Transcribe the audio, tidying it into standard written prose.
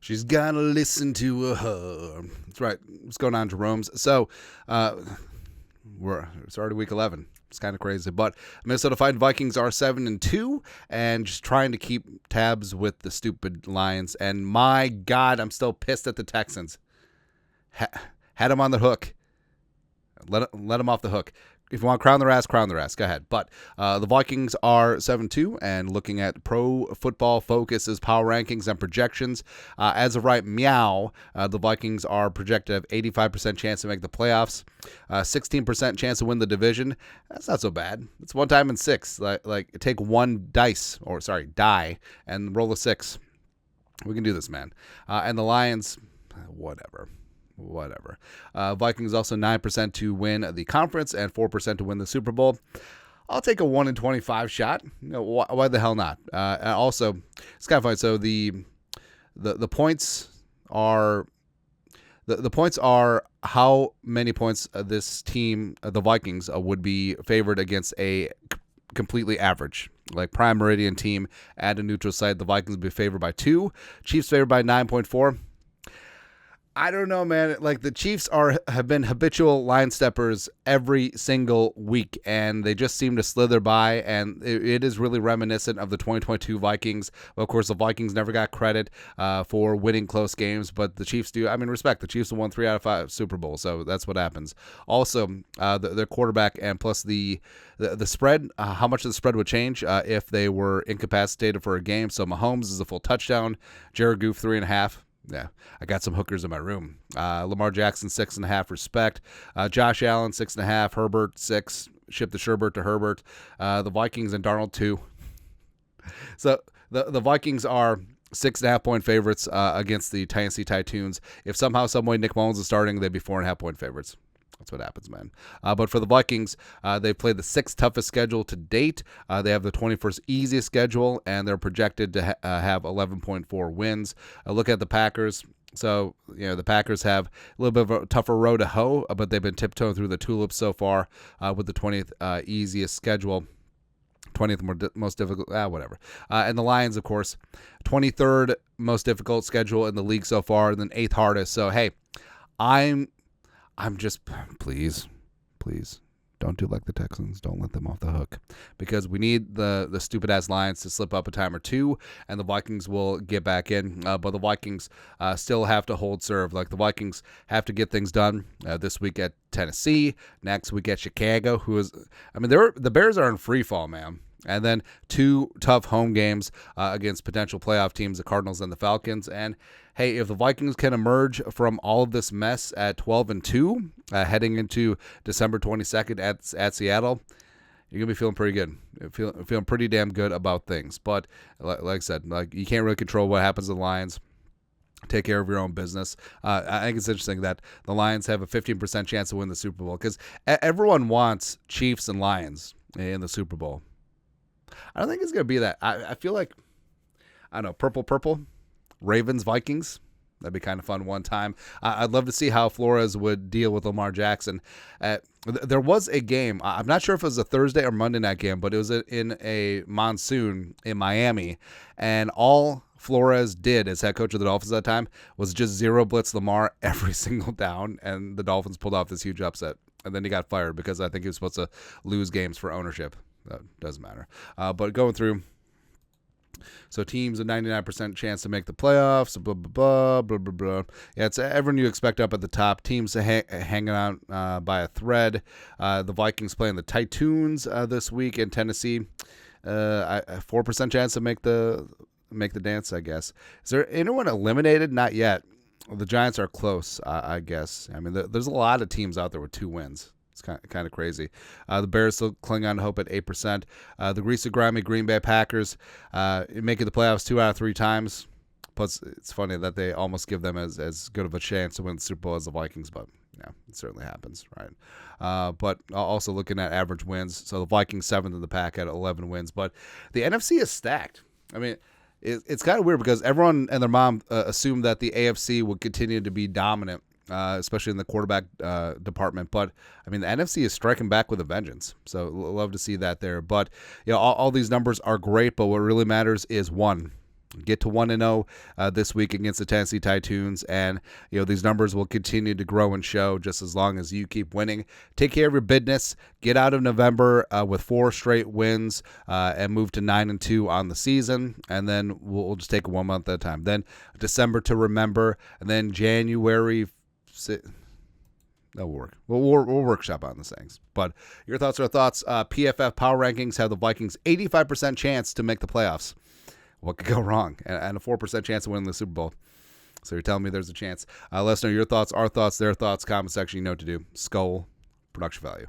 She's gotta listen to her. That's right. What's going on, Jerome's? So, it's already week 11. It's kind of crazy, but Minnesota Vikings are 7-2, and just trying to keep tabs with the stupid Lions. And my God, I'm still pissed at the Texans. Had them on the hook. Let them off the hook. If you want to crown their ass, go ahead. But the Vikings are 7-2, and looking at Pro Football Focus's power rankings and projections, as of right meow, the Vikings are projected to have 85% chance to make the playoffs, 16% chance to win the division. That's not so bad. It's one time in six. Like take one die, and roll a six. We can do this, man. And the Lions, whatever. Vikings also 9% to win the conference and 4% to win the Super Bowl. I'll take a 1 in 25 shot. Why the hell not? And also, it's kind of funny. So the points are the points are how many points this team, the Vikings, would be favored against a completely average, like prime meridian team at a neutral site. The Vikings would be favored by 2. Chiefs favored by 9.4. I don't know, man. Like, the Chiefs have been habitual line steppers every single week, and they just seem to slither by, and it is really reminiscent of the 2022 Vikings. Of course, the Vikings never got credit for winning close games, but the Chiefs do. I mean, respect. The Chiefs have won 3 out of 5 Super Bowls, so that's what happens. Also, their quarterback and plus the spread, how much of the spread would change if they were incapacitated for a game. So Mahomes is a full touchdown. Jared Goff 3.5. Yeah, I got some hookers in my room. Lamar Jackson 6.5. Respect. Josh Allen 6.5. Herbert 6. Ship the Sherbert to Herbert. The Vikings and Darnold 2. So the Vikings are 6.5 point favorites against the Tennessee Titans. If somehow, some way Nick Mullins is starting, they'd be 4.5 point favorites. That's what happens, man. But for the Vikings, they've played the 6th toughest schedule to date. They have the 21st easiest schedule, and they're projected to have 11.4 wins. Look at the Packers. So, the Packers have a little bit of a tougher road to hoe, but they've been tiptoeing through the tulips so far with the 20th easiest schedule. 20th most difficult, whatever. And the Lions, of course, 23rd most difficult schedule in the league so far, and then 8th hardest. So, hey, I'm just, please, don't do like the Texans. Don't let them off the hook, because we need the stupid-ass Lions to slip up a time or two, and the Vikings will get back in. But the Vikings still have to hold serve. Like, the Vikings have to get things done this week at Tennessee, next week at Chicago, the Bears are in free fall, man. And then 2 tough home games against potential playoff teams, the Cardinals and the Falcons. And hey, if the Vikings can emerge from all of this mess at 12-2, heading into December 22nd at Seattle, you're gonna be feeling pretty good. Feeling pretty damn good about things. But like I said, you can't really control what happens to the Lions. Take care of your own business. I think it's interesting that the Lions have a 15% chance to win the Super Bowl, because everyone wants Chiefs and Lions in the Super Bowl. I don't think it's going to be that. I feel like, I don't know, purple, Ravens, Vikings. That'd be kind of fun one time. I'd love to see how Flores would deal with Lamar Jackson. There was a game. I'm not sure if it was a Thursday or Monday night game, but it was in a monsoon in Miami. And all Flores did as head coach of the Dolphins at that time was just zero blitz Lamar every single down. And the Dolphins pulled off this huge upset. And then he got fired because I think he was supposed to lose games for ownership. That doesn't matter. But going through, so teams a 99% chance to make the playoffs, blah, blah, blah, blah, blah, blah. Yeah, it's everyone you expect up at the top. Teams hanging out by a thread. The Vikings playing the Titans this week in Tennessee. 4% chance to make the dance, I guess. Is there anyone eliminated? Not yet. The Giants are close, I guess. I mean, there's a lot of teams out there with 2 wins. It's kind of crazy. The Bears still cling on to hope at 8%. The greasy, grimy Green Bay Packers making the playoffs 2 out of 3 times. Plus, it's funny that they almost give them as good of a chance to win the Super Bowl as the Vikings, but yeah, it certainly happens, right? But also looking at average wins, so the Vikings 7th in the pack at 11 wins. But the NFC is stacked. I mean, it's kind of weird because everyone and their mom assumed that the AFC would continue to be dominant. Especially in the quarterback department. But, I mean, the NFC is striking back with a vengeance. So, love to see that there. But, all these numbers are great, but what really matters is, 1, Get to 1-0 this week against the Tennessee Titans, and these numbers will continue to grow and show just as long as you keep winning. Take care of your business. Get out of November with 4 straight wins and move to 9-2 on the season, and then we'll just take it 1 month at a time. Then December to remember, and then January. That will work. We'll workshop on these things. But your thoughts are thoughts. PFF Power Rankings have the Vikings 85% chance to make the playoffs. What could go wrong? And a 4% chance of winning the Super Bowl. So you're telling me there's a chance. Let us know your thoughts, our thoughts, their thoughts, comment section. You know what to do. Skull, production value.